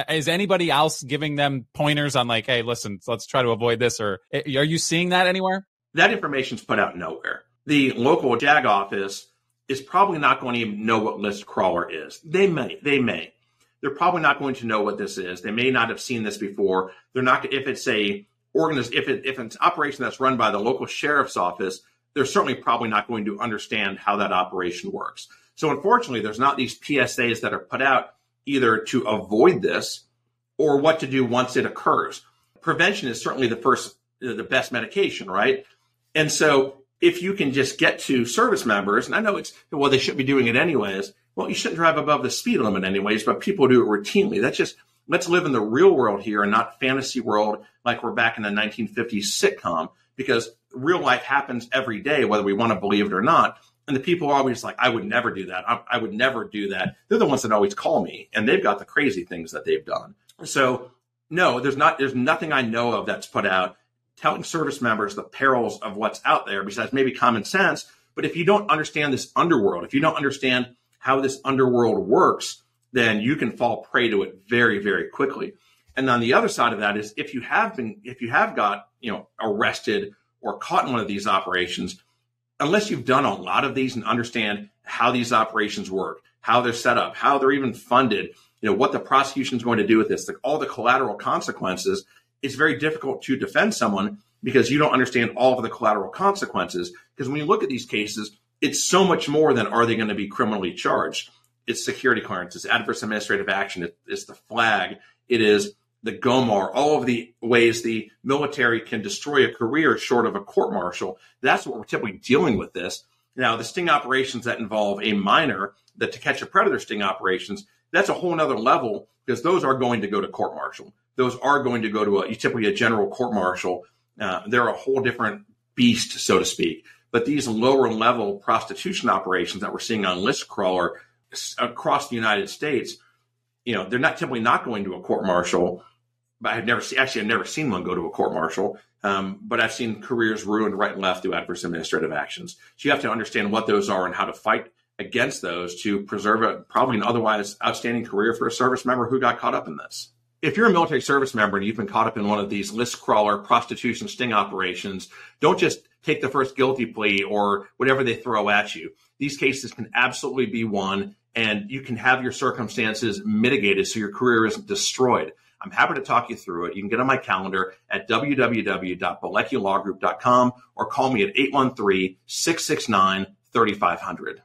Is anybody else giving them pointers on like, hey, listen, let's try to avoid this? Or are you seeing that anywhere? That information's put out nowhere. The local JAG office is probably not going to even know what list crawler is. They may. They're probably not going to know what this is. They may not have seen this before. They're not, if it's an operation that's run by the local sheriff's office, they're certainly probably not going to understand how that operation works. So unfortunately, there's not these PSAs that are put out either to avoid this or what to do once it occurs. Prevention is certainly the best medication, right? And so if you can just get to service members, and I know they should be doing it anyways. Well, you shouldn't drive above the speed limit anyways, but people do it routinely. Let's live in the real world here and not fantasy world like we're back in the 1950s sitcom, because real life happens every day, whether we want to believe it or not. And the people are always like, I would never do that. I would never do that. They're the ones that always call me, and they've got the crazy things that they've done. So no, there's nothing I know of that's put out telling service members the perils of what's out there besides maybe common sense. But if you don't understand this underworld, if you don't understand how this underworld works, then you can fall prey to it very, very quickly. And on the other side of that is if you have got, arrested or caught in one of these operations, unless you've done a lot of these and understand how these operations work, how they're set up, how they're even funded, what the prosecution is going to do with this, all the collateral consequences, it's very difficult to defend someone because you don't understand all of the collateral consequences. Because when you look at these cases, it's so much more than are they going to be criminally charged. It's security clearance, it's adverse administrative action, it's the flag, it is the GOMAR, all of the ways the military can destroy a career short of a court-martial. That's what we're typically dealing with this. Now, the sting operations that involve a minor, the to catch a predator sting operations, that's a whole nother level because those are going to go to court-martial. Those are going to go to typically a general court-martial. They're a whole different beast, so to speak. But these lower-level prostitution operations that we're seeing on list crawler across the United States, they're typically not going to a court-martial. But I've never seen one go to a court-martial. But I've seen careers ruined right and left through adverse administrative actions. So you have to understand what those are and how to fight against those to preserve probably an otherwise outstanding career for a service member who got caught up in this. If you're a military service member and you've been caught up in one of these list crawler prostitution sting operations, don't just take the first guilty plea or whatever they throw at you. These cases can absolutely be won, and you can have your circumstances mitigated so your career isn't destroyed. I'm happy to talk you through it. You can get on my calendar at www.bileckilawgroup.com or call me at 813-669-3500.